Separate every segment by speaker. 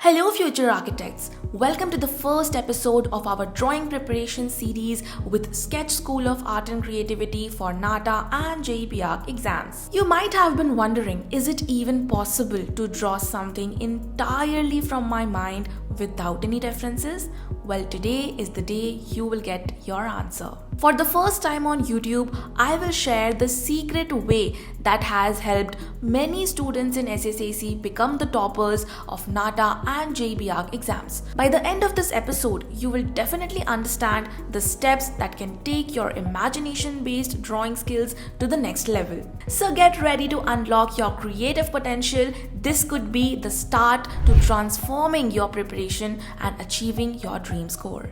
Speaker 1: Hello, future architects. Welcome to the first episode of our drawing preparation series with Sketch School of Art and Creativity for NATA and JEPR exams. You might have been wondering, is it even possible to draw something entirely from my mind without any references? Well, today is the day you will get your answer. For the first time on YouTube, I will share the secret way that has helped many students in SSAC become the toppers of NATA and JEPR exams. By the end of this episode, you will definitely understand the steps that can take your imagination-based drawing skills to the next level. So get ready to unlock your creative potential. This could be the start to transforming your preparation and achieving your dream score.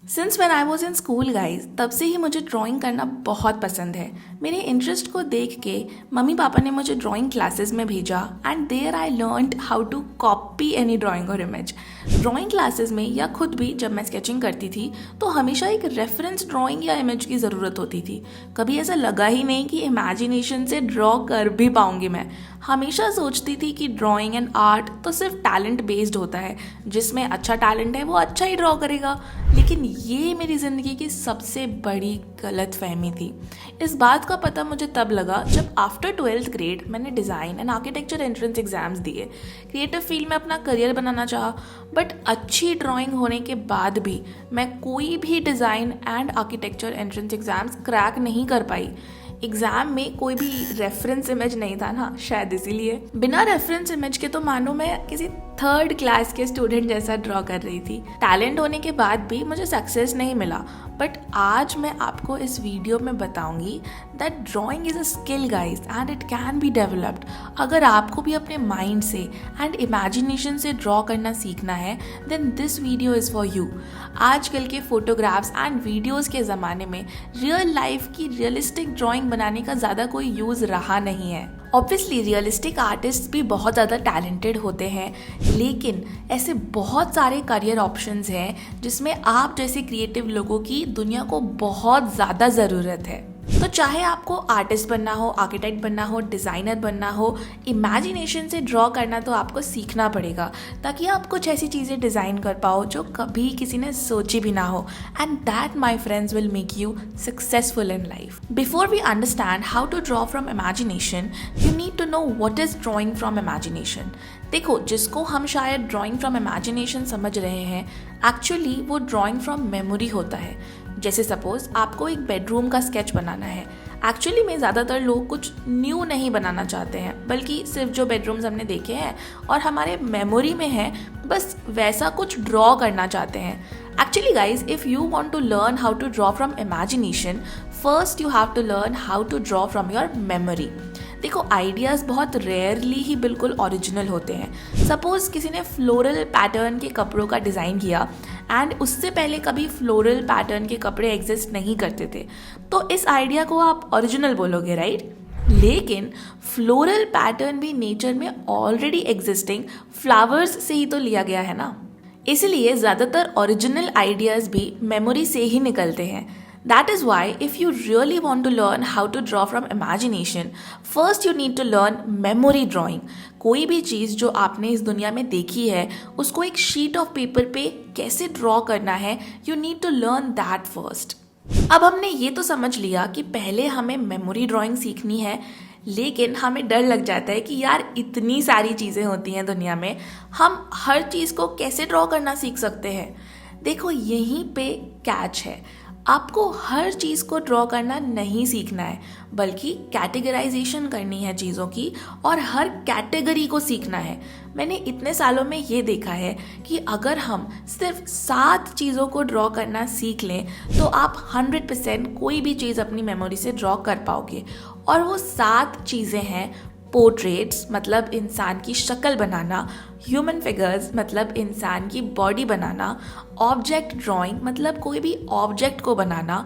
Speaker 1: Since when I was in school guys, तब से ही मुझे drawing करना बहुत पसंद है. मेरे interest को देख के मम्मी पापा ने मुझे ड्राइंग क्लासेस में भेजा and there I learned how to copy any drawing और इमेज. ड्राइंग क्लासेस में या खुद भी जब मैं स्केचिंग करती थी तो हमेशा एक रेफरेंस ड्राइंग या इमेज की ज़रूरत होती थी. कभी ऐसा लगा ही नहीं कि इमेजिनेशन से ड्रॉ कर भी पाऊंगी. मैं हमेशा सोचती थी कि ड्राइंग एंड आर्ट तो सिर्फ टैलेंट बेस्ड होता है, जिसमें अच्छा टैलेंट है वो अच्छा ही ड्रॉ करेगा. लेकिन ये मेरी ज़िंदगी की सबसे बड़ी गलत फहमी थी. इस बात का पता मुझे तब लगा जब आफ्टर 12th ग्रेड मैंने design and architecture entrance exams दिए. क्रिएटिव फील्ड में अपना करियर बनाना चाहा, बट अच्छी ड्राइंग होने के बाद भी मैं कोई भी design and architecture entrance exams crack नहीं कर पाई. एग्ज़ाम में कोई भी रेफरेंस इमेज नहीं था ना, शायद इसीलिए. बिना रेफरेंस इमेज के तो मानो मैं किसी 3rd क्लास के स्टूडेंट जैसा ड्रॉ कर रही थी. टैलेंट होने के बाद भी मुझे सक्सेस नहीं मिला. बट आज मैं आपको इस वीडियो में बताऊंगी that drawing is a skill guys and it can be developed. अगर आपको भी अपने माइंड से एंड इमेजिनेशन से ड्रॉ करना सीखना है then this video is for you. आजकल के फोटोग्राफ्स एंड वीडियोज़ के ज़माने में रियल लाइफ की रियलिस्टिक ड्राइंग बनाने का ज़्यादा कोई यूज़ रहा नहीं है. ऑब्वियसली रियलिस्टिक आर्टिस्ट भी बहुत ज़्यादा टैलेंटेड होते हैं, लेकिन ऐसे बहुत सारे करियर ऑप्शंस हैं जिसमें आप जैसे क्रिएटिव लोगों की दुनिया को बहुत ज़्यादा ज़रूरत है. तो चाहे आपको आर्टिस्ट बनना हो, आर्किटेक्ट बनना हो, डिज़ाइनर बनना हो, इमेजिनेशन से ड्रॉ करना तो आपको सीखना पड़ेगा ताकि आप कुछ ऐसी चीज़ें डिज़ाइन कर पाओ जो कभी किसी ने सोची भी ना हो. And that my friends will make you successful in life. Before we understand how to draw from imagination, you need to know what is drawing from imagination. देखो, जिसको हम शायद ड्राइंग फ्रॉम इमेजिनेशन समझ रहे हैं, एक्चुअली वो drawing from memory होता है. जैसे सपोज आपको एक बेडरूम का स्केच बनाना है. एक्चुअली में ज़्यादातर लोग कुछ न्यू नहीं बनाना चाहते हैं, बल्कि सिर्फ जो बेडरूम्स हमने देखे हैं और हमारे मेमोरी में है बस वैसा कुछ ड्रॉ करना चाहते हैं. Actually guys, if you want to learn how to draw from imagination, first you have to learn how to draw from your memory. देखो, आइडियाज़ बहुत रेयरली ही बिल्कुल ओरिजिनल होते हैं. सपोज किसी ने फ्लोरल पैटर्न के कपड़ों का डिज़ाइन किया एंड उससे पहले कभी फ्लोरल पैटर्न के कपड़े एग्जिस्ट नहीं करते थे, तो इस आइडिया को आप ओरिजिनल बोलोगे, राइट? लेकिन फ्लोरल पैटर्न भी नेचर में ऑलरेडी एग्जिस्टिंग फ्लावर्स से ही तो लिया गया है ना. इसलिए ज़्यादातर ओरिजिनल आइडियाज़ भी मेमोरी से ही निकलते हैं. That is why if you really want to learn how to draw from imagination, first you need to learn memory drawing. कोई भी चीज़ जो आपने इस दुनिया में देखी है उसको एक शीट ऑफ पेपर पे कैसे ड्रॉ करना है, you need to learn that first. अब हमने ये तो समझ लिया कि पहले हमें मेमोरी ड्राइंग सीखनी है, लेकिन हमें डर लग जाता है कि यार इतनी सारी चीज़ें होती हैं दुनिया में, हम हर चीज़ को कैसे ड्रॉ करना सीख सकते हैं. देखो, यहीं पे कैच है. आपको हर चीज़ को ड्रॉ करना नहीं सीखना है, बल्कि कैटेगराइजेशन करनी है चीज़ों की और हर कैटेगरी को सीखना है. मैंने इतने सालों में ये देखा है कि अगर हम सिर्फ 7 चीज़ों को ड्रॉ करना सीख लें तो आप 100% कोई भी चीज़ अपनी मेमोरी से ड्रॉ कर पाओगे. और वो 7 चीज़ें हैं: पोर्ट्रेट्स मतलब इंसान की शक्ल बनाना, ह्यूमन फिगर्स मतलब इंसान की बॉडी बनाना, ऑब्जेक्ट ड्राइंग मतलब कोई भी ऑब्जेक्ट को बनाना,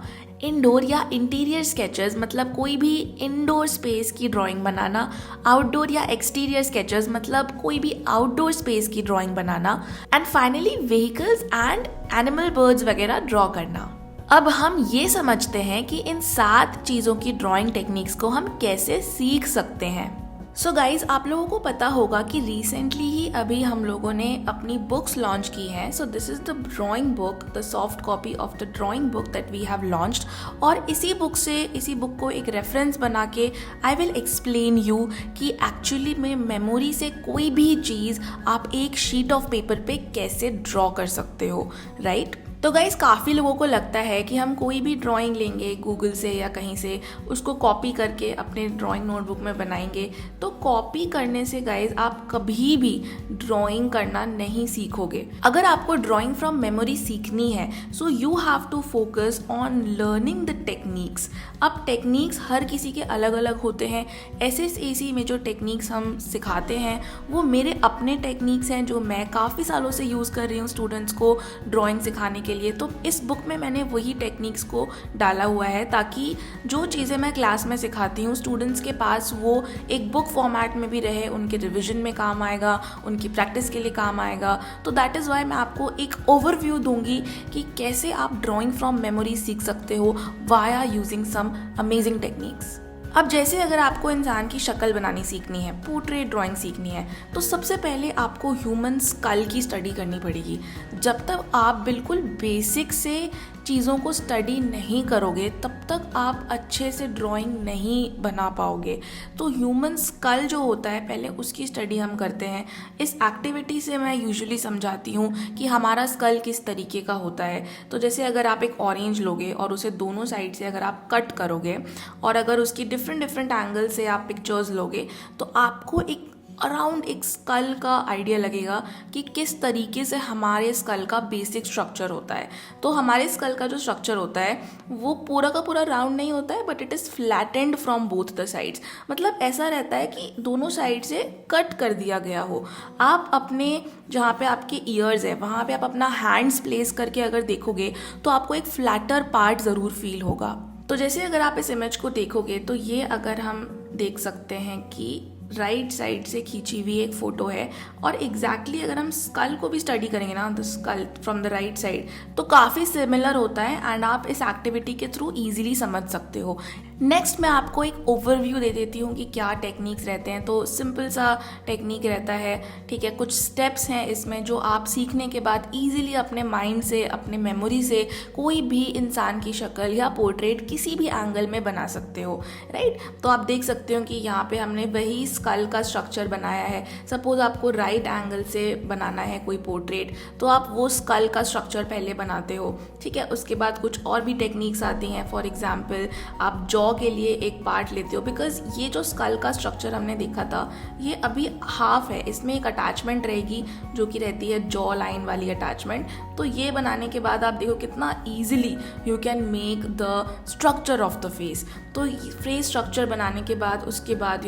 Speaker 1: इंडोर या इंटीरियर स्केचेस मतलब कोई भी इंडोर स्पेस की ड्राइंग बनाना, आउटडोर या एक्सटीरियर स्केचेस मतलब कोई भी आउटडोर स्पेस की drawing banana, and finally vehicles and animal birds वगैरह ड्रॉ करना। अब हम ये समझते हैं कि इन 7 चीज़ों की ड्राइंग टेक्निक्स को हम कैसे सीख सकते हैं। सो गाइज, आप लोगों को पता होगा कि रिसेंटली ही अभी हम लोगों ने अपनी बुक्स लॉन्च की हैं। So this is the drawing book, the soft copy of the drawing book that we have launched. और इसी बुक को एक रेफरेंस बना के आई विल एक्सप्लेन यू कि एक्चुअली में मेमोरी से कोई भी चीज़ आप एक शीट ऑफ पेपर पे कैसे ड्रॉ कर सकते हो, राइट? तो गाइज़, काफ़ी लोगों को लगता है कि हम कोई भी ड्राइंग लेंगे गूगल से या कहीं से, उसको कॉपी करके अपने ड्राइंग नोटबुक में बनाएंगे। तो कॉपी करने से गाइज़ आप कभी भी ड्राइंग करना नहीं सीखोगे। अगर आपको ड्राइंग फ्रॉम मेमोरी सीखनी है, so you have to focus on learning the techniques. अब टेक्निक्स हर किसी के अलग अलग होते हैं। SSAC में जो टेक्निक्स हम सिखाते हैं वो मेरे अपने टेक्निक्स हैं जो मैं काफ़ी सालों से यूज़ कर रही हूँ स्टूडेंट्स को ड्राइंग सिखाने के लिए। तो इस बुक में मैंने वही टेक्निक्स को डाला हुआ है ताकि जो चीज़ें मैं क्लास में सिखाती हूँ स्टूडेंट्स के पास वो एक बुक फॉर्मेट में भी रहे, उनके रिविजन में काम आएगा, उनकी प्रैक्टिस के लिए काम आएगा। तो दैट इज़ वाई मैं आपको एक ओवरव्यू दूंगी कि कैसे आप ड्राइंग फ्रॉम मेमोरी सीख सकते हो via using some amazing techniques. अब जैसे अगर आपको इंसान की शक्ल बनानी सीखनी है, पोर्ट्रेट ड्राइंग सीखनी है, तो सबसे पहले आपको ह्यूमन स्कल की स्टडी करनी पड़ेगी। जब तक आप बिल्कुल बेसिक से चीज़ों को स्टडी नहीं करोगे तब तक आप अच्छे से ड्राइंग नहीं बना पाओगे। तो ह्यूमन स्कल जो होता है पहले उसकी स्टडी हम करते हैं। इस एक्टिविटी से मैं यूजुअली समझाती हूँ कि हमारा स्कल किस तरीके का होता है। तो जैसे अगर आप एक ऑरेंज लोगे और उसे दोनों साइड से अगर आप कट करोगे और अगर उसकी डिफरेंट एंगल से आप पिक्चर्स लोगे तो आपको एक अराउंड एक स्कल का आइडिया लगेगा कि किस तरीके से हमारे स्कल का बेसिक स्ट्रक्चर होता है। तो हमारे स्कल का जो स्ट्रक्चर होता है वो पूरा का पूरा राउंड नहीं होता है, but it is flattened from both the sides. मतलब ऐसा रहता है कि दोनों साइड से कट कर दिया गया हो। आप अपने जहाँ पे आपके ईयर्स है वहाँ पे आप अपना हैंड्स प्लेस करके अगर देखोगे तो आपको एक फ्लैटर पार्ट ज़रूर फील होगा। तो जैसे अगर आप इस इमेज को देखोगे तो ये अगर हम देख सकते हैं कि राइट साइड से खींची हुई एक फ़ोटो है और एग्जैक्टली अगर हम स्कल को भी स्टडी करेंगे ना, the skull from the right side, तो काफ़ी सिमिलर होता है एंड आप इस एक्टिविटी के थ्रू इजीली समझ सकते हो। नेक्स्ट मैं आपको एक ओवरव्यू दे देती हूँ कि क्या टेक्निक्स रहते हैं। तो सिंपल सा टेक्निक रहता है, ठीक है, कुछ स्टेप्स हैं इसमें जो आप सीखने के बाद ईजिली अपने माइंड से, अपने मेमोरी से कोई भी इंसान की शक्ल या पोर्ट्रेट किसी भी एंगल में बना सकते हो, राइट। तो आप देख सकते हो कि यहाँ पे हमने वही स्कल का स्ट्रक्चर बनाया है। सपोज आपको राइट एंगल से बनाना है कोई पोर्ट्रेट तो आप वो स्कल का स्ट्रक्चर पहले बनाते हो, ठीक है। उसके बाद कुछ और भी टेक्निक्स आती हैं। फॉर एग्जाम्पल आप जॉ के लिए एक पार्ट लेते हो, बिकॉज ये जो स्कल का स्ट्रक्चर हमने देखा था ये अभी हाफ है, इसमें एक अटैचमेंट रहेगी जो कि रहती है जॉ लाइन वाली अटैचमेंट। तो ये बनाने के बाद आप देखो कितना easily you can make the structure of the face. तो फेस स्ट्रक्चर बनाने के बाद उसके बाद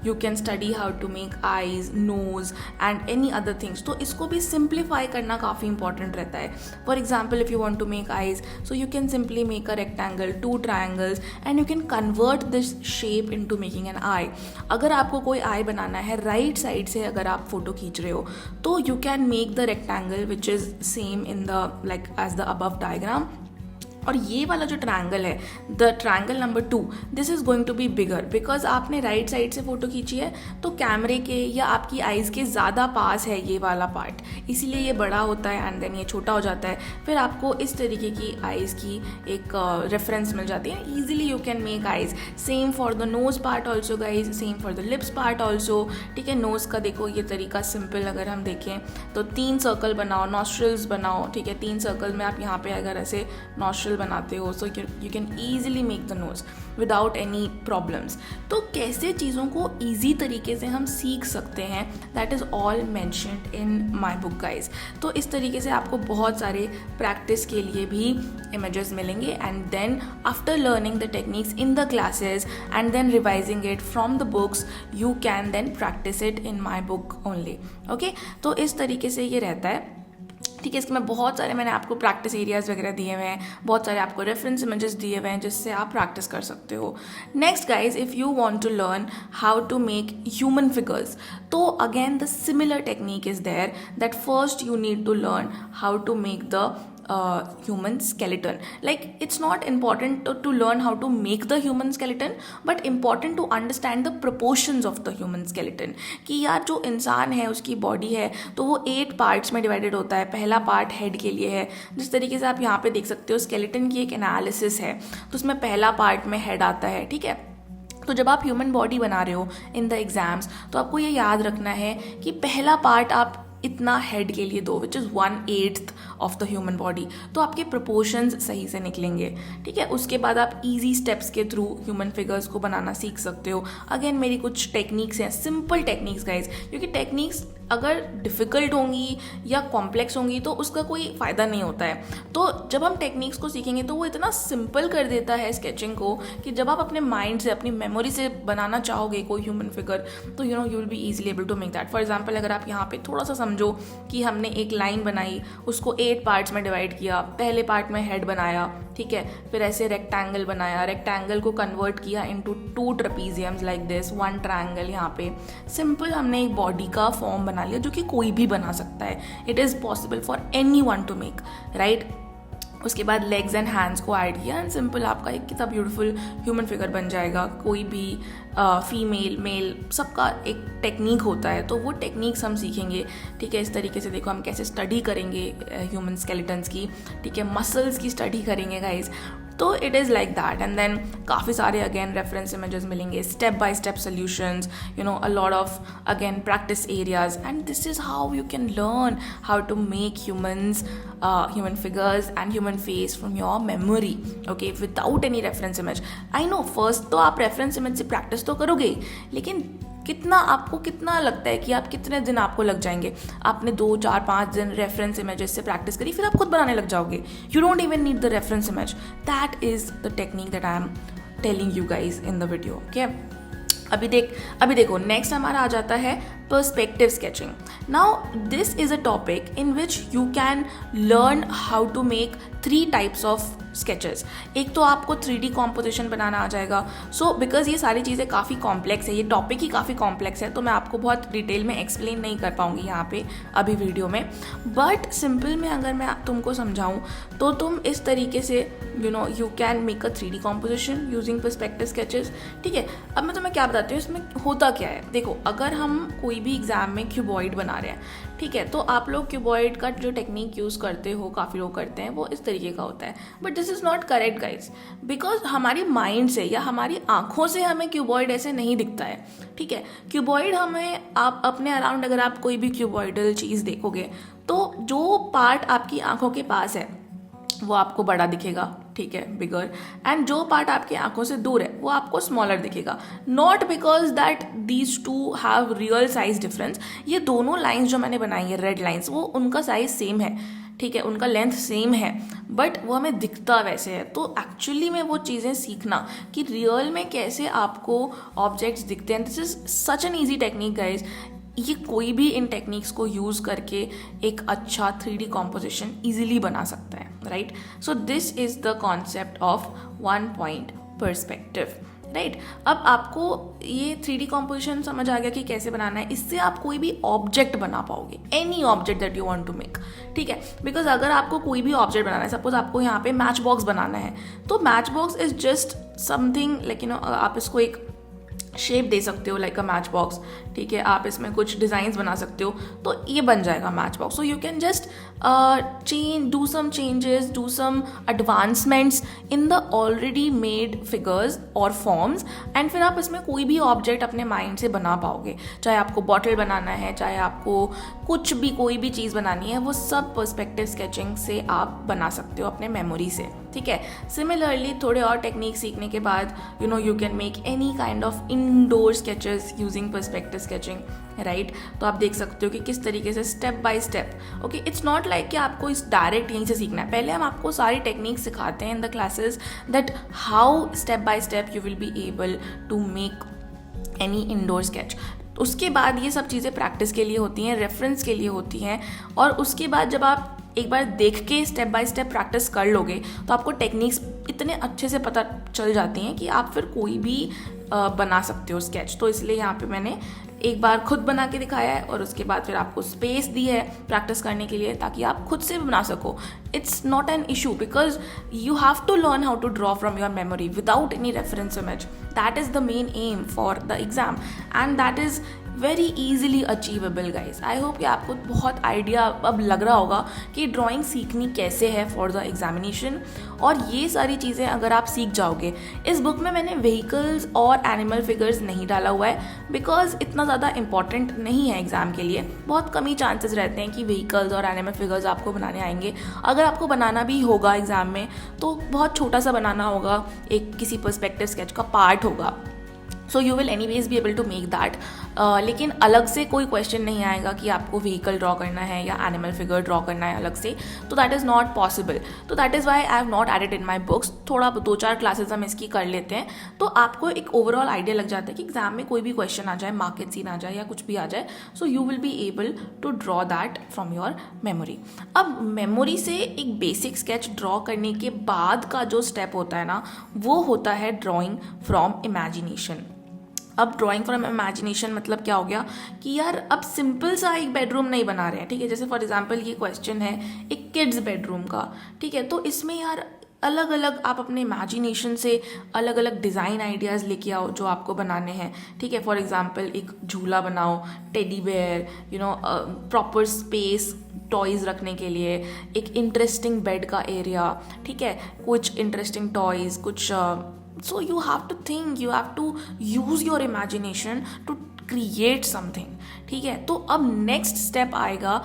Speaker 1: you can study how to make eyes, nose and any other things. तो इसको भी सिंप्लीफाई करना काफ़ी इंपॉर्टेंट रहता है। For example if you want to make eyes, so you can simply make a rectangle, 2 triangles and you can convert this shape into making an eye. अगर आपको कोई आई बनाना है राइट साइड से अगर आप फोटो खींच रहे हो तो you can make the rectangle which is same in the like as the above diagram. और ये वाला जो ट्रायंगल है, the triangle number 2, this is going to be bigger because आपने राइट साइड से फ़ोटो खींची है तो कैमरे के या आपकी आइज़ के ज़्यादा पास है ये वाला पार्ट, इसीलिए ये बड़ा होता है एंड देन ये छोटा हो जाता है। फिर आपको इस तरीके की आइज़ की एक रेफरेंस मिल जाती है। Easily you can make eyes. Same for the nose part also guys, same for the lips part also, ठीक है। नोज़ का देखो ये तरीका सिंपल अगर हम देखें तो 3 सर्कल बनाओ, नॉस्ट्रल्स बनाओ, ठीक है। 3 सर्कल में आप यहाँ पे अगर ऐसे नॉस्ट्रल बनाते हो सो you can easily make the nose without any problems. तो कैसे चीज़ों को ईजी तरीके से हम सीख सकते हैं, that is all mentioned in my book guys. तो इस तरीके से आपको बहुत सारे प्रैक्टिस के लिए भी इमेजेस मिलेंगे and then after learning the techniques in the classes and then revising it from the books you can then practice it in my book only, okay. तो इस तरीके से ये रहता है। ठीक है, इसमें बहुत सारे मैंने आपको प्रैक्टिस एरियाज़ वगैरह दिए हुए हैं, बहुत सारे आपको रेफरेंस इमेजेस दिए हुए हैं जिससे आप प्रैक्टिस कर सकते हो. Next guys, if you want to learn how to make human figures, तो again the similar technique is there that first you need to learn how to make the human skeleton. Like, it's not important to learn how to make the human skeleton, but important to understand the proportions of the human skeleton. कि यार जो इंसान है उसकी body है तो वो 8 parts में डिवाइडेड होता है. पहला पार्ट हेड के लिए है, जिस तरीके से आप यहाँ पे देख सकते हो स्केलेटन की एक एनालिसिस है तो उसमें पहला पार्ट में हेड आता है. ठीक है, तो जब आप ह्यूमन बॉडी बना रहे हो इन द एग्जाम्स तो आपको ये याद रखना है कि पहला पार्ट आप इतना हेड के लिए दो, which is 1/8 of the human body, तो आपके प्रोपोर्शंस सही से निकलेंगे. ठीक है, उसके बाद आप इजी स्टेप्स के थ्रू ह्यूमन फिगर्स को बनाना सीख सकते हो. अगेन मेरी कुछ टेक्निक्स हैं, सिंपल टेक्निक्स गाइज, क्योंकि टेक्निक्स अगर डिफ़िकल्ट होंगी या कॉम्प्लेक्स होंगी तो उसका कोई फ़ायदा नहीं होता है. तो जब हम टेक्निक्स को सीखेंगे तो वो इतना सिंपल कर देता है स्केचिंग को कि जब आप अपने माइंड से, अपनी मेमोरी से बनाना चाहोगे कोई ह्यूमन फिगर तो you will be easily able to make that. For example, अगर आप यहाँ पे थोड़ा सा समझो कि हमने एक लाइन बनाई, उसको 8 पार्ट्स में डिवाइड किया, पहले पार्ट में हेड बनाया, ठीक है, फिर ऐसे रेक्टेंगल बनाया, रेक्टेंगल को कन्वर्ट किया इनटू 2 ट्रेपीजियम्स लाइक दिस, 1 ट्रायंगल. यहाँ पे सिंपल हमने एक बॉडी का फॉर्म बना लिया जो कि कोई भी बना सकता है. It is possible for any one two make, right. उसके बाद लेग्स एंड हैंड्स को ऐड किया एंड सिंपल आपका एक कितना ब्यूटीफुल ह्यूमन फिगर बन जाएगा. कोई भी फीमेल मेल सबका एक टेक्निक होता है, तो वो टेक्निक्स हम सीखेंगे. ठीक है, इस तरीके से देखो हम कैसे स्टडी करेंगे ह्यूमन स्केलेटन्स की. ठीक है, मसल्स की स्टडी करेंगे गाइज. तो it is like that. And then काफ़ी सारे अगेन रेफरेंस इमेजेस मिलेंगे, step by step solutions, a lot of again practice areas. And this is how you can learn how to make human figures and human face from your memory, okay, without any reference image. I know first तो आप reference image से practice तो करोगे, लेकिन कितना लगता है कि आप कितने दिन आपको लग जाएंगे. आपने 2, 4, 5 दिन रेफरेंस इमेजेस से प्रैक्टिस करी, फिर आप खुद बनाने लग जाओगे. You don't even need the reference image. That is the technique that I am telling you guys in the video. Okay, अभी देखो नेक्स्ट हमारा आ जाता है perspective sketching. Now this is a topic in which you can learn how to make 3 types of sketches. एक तो आपको 3D composition बनाना आ जाएगा. सो बिकॉज ये सारी चीज़ें काफ़ी कॉम्प्लेक्स है, ये टॉपिक ही काफ़ी कॉम्प्लेक्स है, तो मैं आपको बहुत डिटेल में एक्सप्लेन नहीं कर पाऊँगी यहाँ पे अभी वीडियो में. बट सिंपल में अगर मैं तुमको समझाऊँ तो तुम इस तरीके से you can make a 3D composition using perspective sketches. ठीक है, अब मैं तुम्हें क्या बताती हूँ इसमें होता क्या है. देखो, अगर हम कोई भी एग्जाम में क्यूबॉइड बना रहे हैं, ठीक है, तो आप लोग क्यूबॉइड का जो टेक्निक यूज़ करते हो, काफ़ी लोग करते हैं, वो इस तरीके का होता है. But this is not correct guys, because हमारी माइंड से या हमारी आंखों से हमें क्यूबॉइड ऐसे नहीं दिखता है. ठीक है, क्यूबॉइड हमें, आप अपने अराउंड अगर आप कोई भी क्यूबॉइडल चीज़ देखोगे तो जो पार्ट आपकी आंखों के पास है वो आपको बड़ा दिखेगा. ठीक है, बिगर. एंड जो पार्ट आपकी आंखों से दूर है वो आपको स्मॉलर दिखेगा. Not because that these two have real size difference. ये दोनों लाइंस जो मैंने बनाई है, रेड लाइंस, वो उनका साइज सेम है. ठीक है, उनका लेंथ सेम है, बट वो हमें दिखता वैसे है. तो एक्चुअली में वो चीज़ें सीखना कि रियल में कैसे आपको ऑब्जेक्ट्स दिखते हैं, this is such an easy technique guys. ये कोई भी इन टेक्निक्स को यूज़ करके एक अच्छा 3D कॉम्पोजिशन ईजिली बना सकता है, right. So this is the concept of 1 point perspective, right. अब आपको ये 3D कॉम्पोजिशन समझ आ गया कि कैसे बनाना है. इससे आप कोई भी ऑब्जेक्ट बना पाओगे, any object that you want to make. ठीक है, बिकॉज अगर आपको कोई भी ऑब्जेक्ट बनाना है, सपोज आपको यहाँ पे मैच बॉक्स बनाना है, तो match box is just something like आप इसको एक शेप दे सकते हो लाइक अ मैच बॉक्स. ठीक है, आप इसमें कुछ डिज़ाइंस बना सकते हो तो ये बन जाएगा match box. So you can just do some changes, do some advancements in the already made figures और फॉर्म्स, एंड फिर आप इसमें कोई भी ऑब्जेक्ट अपने माइंड से बना पाओगे. चाहे आपको बॉटल बनाना है, चाहे आपको कुछ भी कोई भी चीज़ बनानी है, वो सब पर्सपेक्टिव स्केचिंग से आप बना सकते हो अपने मेमोरी से. ठीक है, सिमिलरली थोड़े और टेक्निक सीखने के बाद you can make any kind of indoor sketches using perspective sketching, right. तो आप देख सकते हो कि किस तरीके से step by step. Okay, it's not like कि आपको इस डायरेक्ट यहीं से सीखना है. पहले हम आपको सारी टेक्निक सिखाते हैं in the classes that how step by step you will be able to make any indoor sketch. उसके बाद ये सब चीज़ें प्रैक्टिस के लिए होती हैं, रेफरेंस के लिए होती हैं, और उसके बाद जब आप एक बार देख के स्टेप बाय स्टेप प्रैक्टिस कर लोगे तो आपको टेक्निक्स इतने अच्छे से पता चल जाती हैं कि आप फिर कोई भी बना सकते हो स्केच। तो इसलिए यहाँ पे मैंने एक बार खुद बना के दिखाया है और उसके बाद फिर आपको स्पेस दी है प्रैक्टिस करने के लिए ताकि आप खुद से भी बना सको। It's not an issue because you have to learn how to draw from your memory without any reference image. That is the main aim for the exam and that is very easily achievable guys. I hope कि आपको बहुत idea अब लग रहा होगा कि drawing सीखनी कैसे है फॉर द एग्जामिनेशन। और ये सारी चीज़ें अगर आप सीख जाओगे, इस बुक में मैंने व्हीकल्स और एनिमल फिगर्स नहीं डाला हुआ है बिकॉज इतना ज़्यादा इंपॉर्टेंट नहीं है एग्जाम के लिए। बहुत कम ही चांसेस रहते हैं कि व्हीकल्स और एनिमल फिगर्स आपको बनाने आएंगे। अगर आपको बनाना भी होगा एग्जाम में तो बहुत छोटा सा बनाना होगा, एक किसी पर्सपेक्टिव स्केच का पार्ट होगा। So you will anyways be able to make that. लेकिन अलग से कोई क्वेश्चन नहीं आएगा कि आपको व्हीकल ड्रॉ करना है या एनिमल फिगर ड्रॉ करना है अलग से, तो दैट इज़ नॉट पॉसिबल। तो that is why I have not added in my books. थोड़ा 2-4 क्लासेस हम इसकी कर लेते हैं तो आपको एक ओवरऑल आइडिया लग जाता है कि एग्जाम में कोई भी क्वेश्चन आ जाए, मार्केट सीन आ जाए या कुछ भी आ जाए, so you will be able to draw that from your memory. अब मेमोरी से एक बेसिक स्केच ड्रॉ करने के बाद का जो स्टेप होता है ना, वो होता है ड्रॉइंग फ्रॉम इमेजिनेशन। अब ड्राइंग फ्रॉम इमेजिनेशन मतलब क्या हो गया कि यार अब सिंपल सा एक बेडरूम नहीं बना रहे हैं, ठीक है। जैसे फॉर एग्जांपल ये क्वेश्चन है एक किड्स बेडरूम का, ठीक है। तो इसमें यार अलग अलग आप अपने इमेजिनेशन से अलग अलग डिज़ाइन आइडियाज़ लेके आओ जो आपको बनाने हैं, ठीक है। फॉर एग्जांपल एक झूला बनाओ, teddy bear, proper space toys रखने के लिए, एक इंटरेस्टिंग बेड का एरिया, ठीक है, कुछ इंटरेस्टिंग टॉयज़, कुछ so you have to think, you have to use your imagination to create something, ठीक है। तो अब नेक्स्ट स्टेप आएगा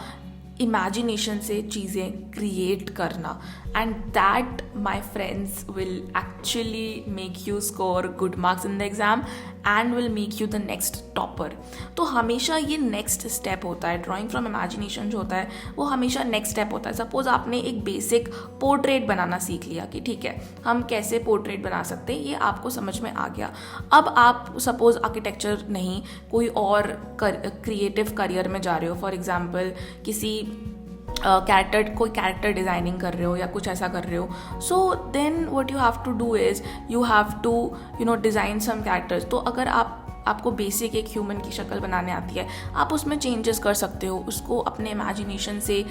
Speaker 1: इमेजिनेशन से चीज़ें क्रिएट करना and that my friends will actually make you score good marks in the exam and will make you the next topper. तो हमेशा ये नेक्स्ट स्टेप होता है, ड्राइंग फ्रॉम इमेजिनेशन जो होता है वो हमेशा नेक्स्ट स्टेप होता है। सपोज आपने एक बेसिक पोर्ट्रेट बनाना सीख लिया कि ठीक है हम कैसे पोर्ट्रेट बना सकते हैं, ये आपको समझ में आ गया। अब आप सपोज आर्किटेक्चर नहीं कोई और क्रिएटिव करियर में जा रहे हो, फॉर एग्जाम्पल किसी कोई कैरेक्टर डिज़ाइनिंग कर रहे हो या कुछ ऐसा कर रहे हो, so then what you have to do is you have to design some characters. तो अगर आपको बेसिक एक ह्यूमन की शक्ल बनाने आती है, आप उसमें चेंजेस कर सकते हो, उसको अपने इमेजिनेशन से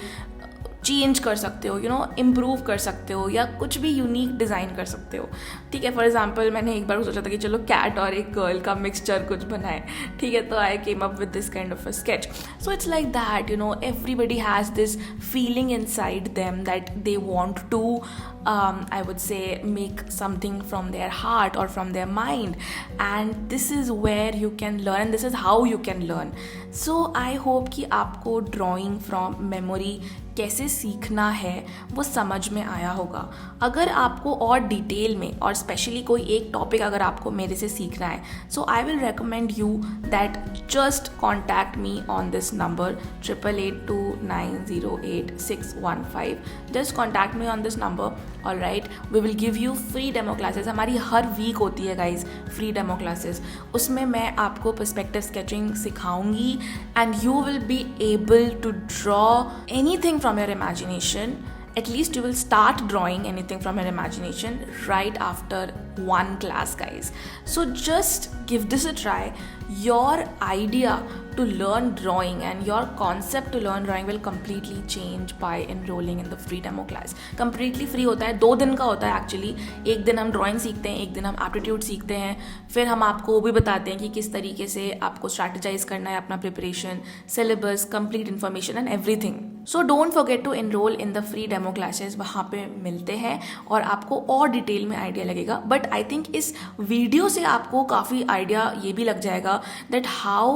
Speaker 1: चेंज कर सकते हो, इम्प्रूव कर सकते हो या कुछ भी यूनिक डिज़ाइन कर सकते हो, ठीक है। फॉर एग्जांपल मैंने एक बार सोचा था कि चलो कैट और एक गर्ल का मिक्सचर कुछ बनाए, ठीक है। तो I came up with this kind of a sketch. So it's like that, everybody has this feeling inside them that they want to I would say make something from their heart or from their mind, and this is where you can learn and this is how you can learn. So I hope कि आपको drawing from memory कैसे सीखना है वो समझ में आया होगा। अगर आपको और डिटेल में और स्पेशली कोई एक टॉपिक अगर आपको मेरे से सीखना है, so I will recommend you that just contact me on this number 8882908615। Just contact me on this number, alright. We will give you free demo classes. हमारी हर वीक होती है गाइज फ्री डेमो क्लासेस, उसमें मैं आपको perspective sketching सिखाऊंगी and you will be able to draw anything from your imagination. At least you will start drawing anything from your imagination right after one class, guys. So just give this a try. Your idea to learn drawing and your concept to learn drawing will completely change by enrolling in the free demo class. Completely free होता है, 2 दिन का होता है actually. एक दिन हम drawing सीखते हैं, एक दिन हम एप्टीट्यूड सीखते हैं, फिर हम आपको वो भी बताते हैं कि किस तरीके से आपको स्ट्रैटेजाइज करना है अपना preparation, syllabus, complete information and everything. So don't forget to enroll in the free demo classes, वहाँ पे मिलते हैं और आपको और डिटेल में आइडिया लगेगा। बट आई थिंक इस वीडियो से आपको काफ़ी आइडिया ये भी लग जाएगा that how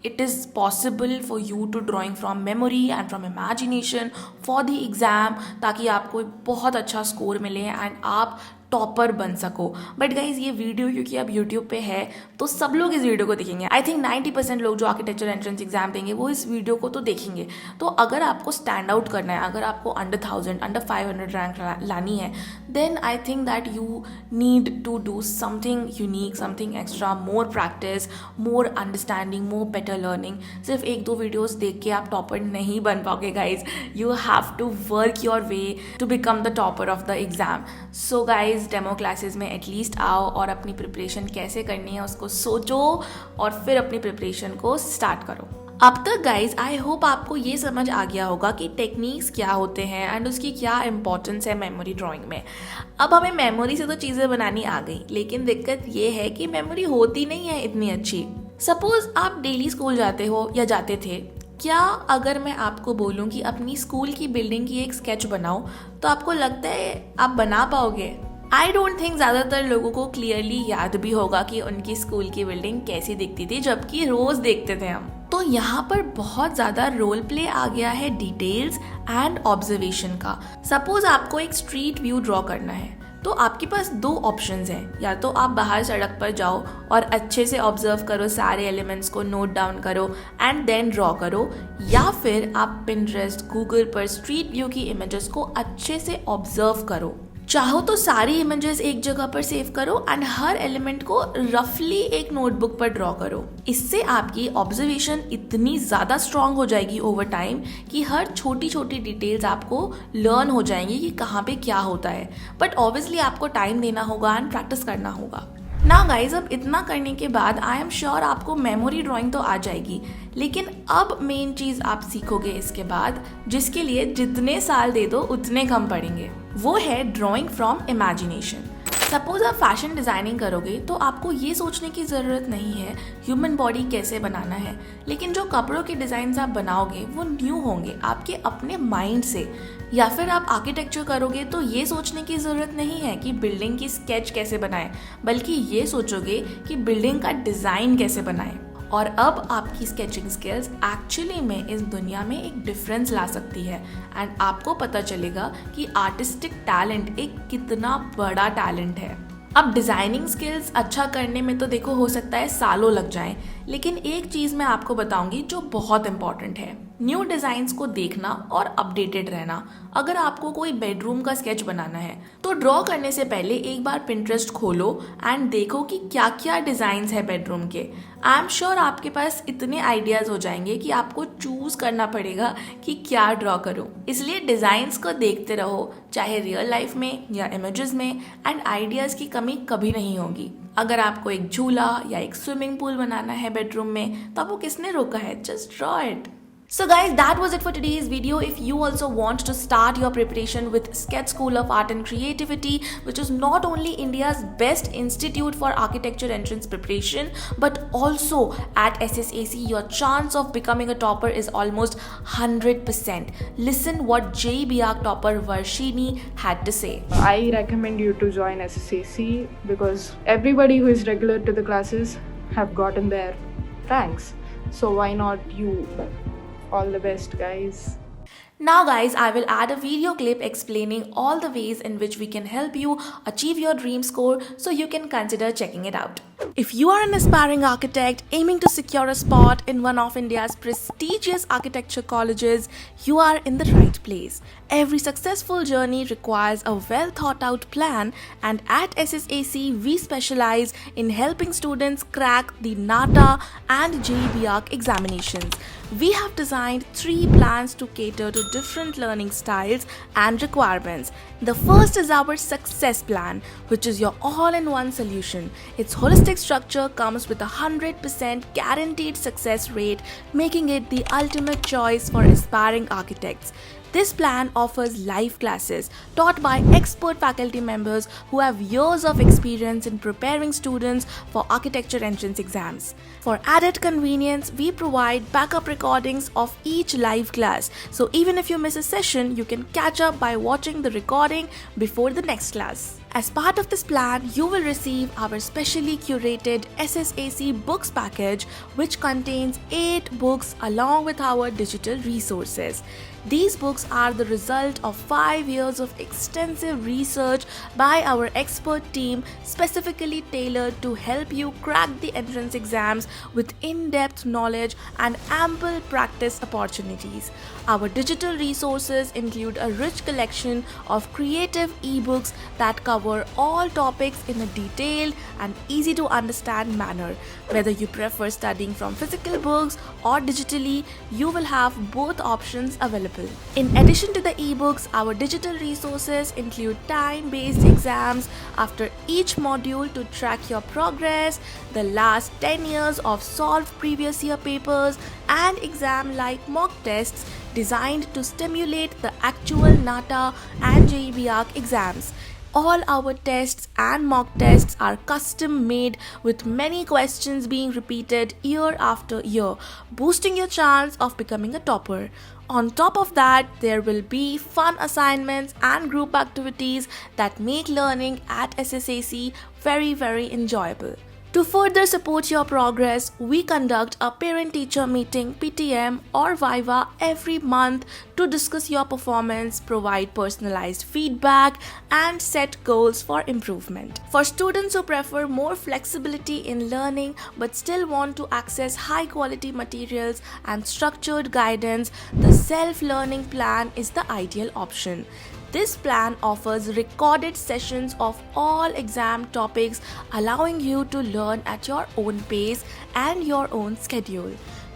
Speaker 1: it is possible for you to drawing from memory and from imagination for the exam, ताकि आपको बहुत अच्छा स्कोर मिले एंड आप टॉपर बन सको। बट गाइज ये वीडियो क्योंकि अब यूट्यूब पे है तो सब लोग इस वीडियो को देखेंगे। आई थिंक 90% लोग जो आर्किटेक्चर एंट्रेंस एग्जाम देंगे वो इस वीडियो को तो देखेंगे। तो अगर आपको स्टैंड आउट करना है, अगर आपको अंडर 1000 अंडर 500 रैंक लानी है, then I think that you need to do something unique, something extra, more practice, more understanding, more better learning. सिर्फ 1-2 वीडियोस देख के आप टॉपर नहीं बन पाओगे guys. You have to work your way to become the topper of the exam. So guys demo classes में at least आओ और अपनी प्रिपरेशन कैसे करनी है उसको सोचो और फिर अपनी प्रिपरेशन को स्टार्ट करो। अब तक गाइज आई होप आपको ये समझ आ गया होगा कि टेक्निक्स क्या होते हैं एंड उसकी क्या इंपॉर्टेंस है मेमोरी ड्राइंग में। अब हमें मेमोरी से तो चीज़ें बनानी आ गई, लेकिन दिक्कत ये है कि मेमोरी होती नहीं है इतनी अच्छी। सपोज आप डेली स्कूल जाते हो या जाते थे, क्या अगर मैं आपको बोलूं कि अपनी स्कूल की बिल्डिंग की एक स्केच बनाओ तो आपको लगता है आप बना पाओगे? आई डोंट थिंक ज़्यादातर लोगों को क्लियरली याद भी होगा कि उनकी स्कूल की बिल्डिंग कैसी दिखती थी, जबकि रोज़ देखते थे हम। तो यहाँ पर बहुत ज़्यादा रोल प्ले आ गया है डिटेल्स एंड ऑब्जर्वेशन का। सपोज आपको एक स्ट्रीट व्यू ड्रॉ करना है तो आपके पास 2 ऑप्शंस हैं। या तो आप बाहर सड़क पर जाओ और अच्छे से ऑब्जर्व करो, सारे एलिमेंट्स को नोट डाउन करो एंड देन ड्रॉ करो, या फिर आप पिंटरेस्ट, गूगल पर स्ट्रीट व्यू की इमेजेस को अच्छे से ऑब्जर्व करो। चाहो तो सारी इमेजेस एक जगह पर सेव करो एंड हर एलिमेंट को रफली एक नोटबुक पर ड्रॉ करो। इससे आपकी ऑब्जर्वेशन इतनी ज़्यादा स्ट्रांग हो जाएगी ओवर टाइम कि हर छोटी छोटी डिटेल्स आपको लर्न हो जाएंगी कि कहाँ पे क्या होता है। बट ऑब्वियसली आपको टाइम देना होगा एंड प्रैक्टिस करना होगा ना गाइज। अब इतना करने के बाद आई एम श्योर आपको मेमोरी ड्राइंग तो आ जाएगी, लेकिन अब मेन चीज़ आप सीखोगे इसके बाद, जिसके लिए जितने साल दे दो उतने कम पड़ेंगे, वो है ड्राइंग फ्रॉम इमेजिनेशन। सपोज आप फैशन डिज़ाइनिंग करोगे तो आपको ये सोचने की ज़रूरत नहीं है ह्यूमन बॉडी कैसे बनाना है, लेकिन जो कपड़ों के डिज़ाइंस आप बनाओगे वो न्यू होंगे आपके अपने माइंड से। या फिर आप आर्किटेक्चर करोगे तो ये सोचने की ज़रूरत नहीं है कि बिल्डिंग की स्केच कैसे बनाएं, बल्कि ये सोचोगे कि बिल्डिंग का डिज़ाइन कैसे बनाएं। और अब आपकी स्केचिंग स्किल्स एक्चुअली में इस दुनिया में एक डिफरेंस ला सकती है एंड आपको पता चलेगा कि आर्टिस्टिक टैलेंट एक कितना बड़ा टैलेंट है। अब डिज़ाइनिंग स्किल्स अच्छा करने में तो देखो हो सकता है सालों लग जाएं, लेकिन एक चीज़ मैं आपको बताऊंगी जो बहुत इंपॉर्टेंट है, न्यू डिज़ाइंस को देखना और अपडेटेड रहना। अगर आपको कोई बेडरूम का स्केच बनाना है तो ड्रॉ करने से पहले एक बार पिंटरेस्ट खोलो एंड देखो कि क्या क्या डिज़ाइंस है बेडरूम के। आई एम श्योर आपके पास इतने आइडियाज़ हो जाएंगे कि आपको चूज़ करना पड़ेगा कि क्या ड्रॉ करूं। इसलिए डिज़ाइंस को देखते रहो, चाहे रियल लाइफ में या इमेजेस में, एंड आइडियाज़ की कमी कभी नहीं होगी। अगर आपको एक झूला या एक स्विमिंग पूल बनाना है बेडरूम में तो आपको किसने रोका है? Just draw it. So guys, that was it for today's video. If you also want to start your preparation with Sketch School of Art and Creativity, which is not only India's best institute for architecture entrance preparation, but also at SSAC, your chance of becoming a topper is almost 100%. Listen what JBR topper Varshini had to say.
Speaker 2: I recommend you to join SSAC because everybody who is regular to the classes have gotten their ranks. So why not you? All the best, guys.
Speaker 1: Now guys, I will add a video clip explaining all the ways in which we can help you achieve your dream score, so you can consider checking it out. If you are an aspiring architect aiming to secure a spot in one of India's prestigious architecture colleges, you are in the right place. Every successful journey requires a well thought out plan, and at SSAC we specialize in helping students crack the NATA and JBR examinations. We have designed 3 plans to cater to different learning styles and requirements. The first is our success plan, which is your all-in-one solution. Its holistic structure comes with a 100% guaranteed success rate, making it the ultimate choice for aspiring architects. This plan offers live classes taught by expert faculty members who have years of experience in preparing students for architecture entrance exams. For added convenience, we provide backup recordings of each live class, so even if you miss a session, you can catch up by watching the recording before the next class. As part of this plan, you will receive our specially curated SSAC books package, which contains 8 books along with our digital resources. These books are the result of 5 years of extensive research by our expert team, specifically tailored to help you crack the entrance exams with in-depth knowledge and ample practice opportunities. Our digital resources include a rich collection of creative ebooks that cover all topics in a detailed and easy to understand manner. Whether you prefer studying from physical books or digitally, you will have both options available. In addition to the ebooks, our digital resources include time-based exams after each module to track your progress, the last 10 years of solved previous year papers, and exam-like mock tests designed to stimulate the actual NATA and JEE ARC exams. All our tests and mock tests are custom made with many questions being repeated year after year, boosting your chance of becoming a topper. On top of that, there will be fun assignments and group activities that make learning at SSAC very enjoyable. To further support your progress, we conduct a parent-teacher meeting (PTM) or Viva every month to discuss your performance, provide personalized feedback, and set goals for improvement. For students who prefer more flexibility in learning but still want to access high-quality materials and structured guidance, the self-learning plan is the ideal option. This plan offers recorded sessions of all exam topics, allowing you to learn at your own pace and your own schedule.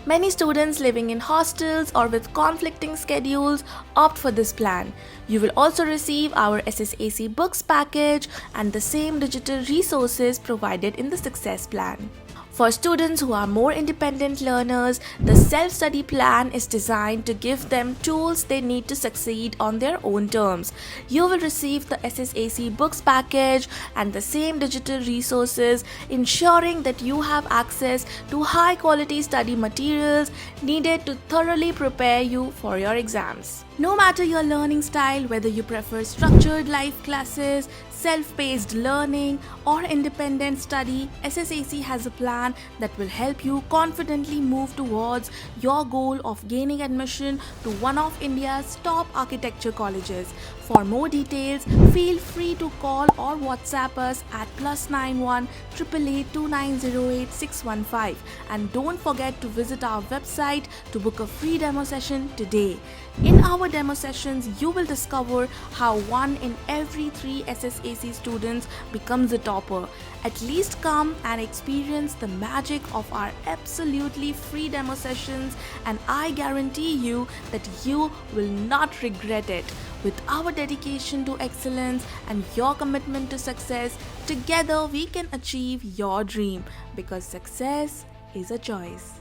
Speaker 1: Many students living in hostels or with conflicting schedules opt for this plan. You will also receive our SSAC books package and the same digital resources provided in the Success Plan. For students who are more independent learners, the self-study plan is designed to give them tools they need to succeed on their own terms. You will receive the SSAC books package and the same digital resources, ensuring that you have access to high-quality study materials needed to thoroughly prepare you for your exams. No matter your learning style, whether you prefer structured live classes, self-paced learning, or independent study, SSAC has a plan that will help you confidently move towards your goal of gaining admission to one of India's top architecture colleges. For more details, feel free to call or WhatsApp us at +91 888 2908 615, and don't forget to visit our website to book a free demo session today. In our demo sessions, you will discover how 1 in every 3 SSAC students becomes a topper. At least come and experience the magic of our absolutely free demo sessions, and I guarantee you that you will not regret it. With our dedication to excellence and your commitment to success, together we can achieve your dream, because success is a choice.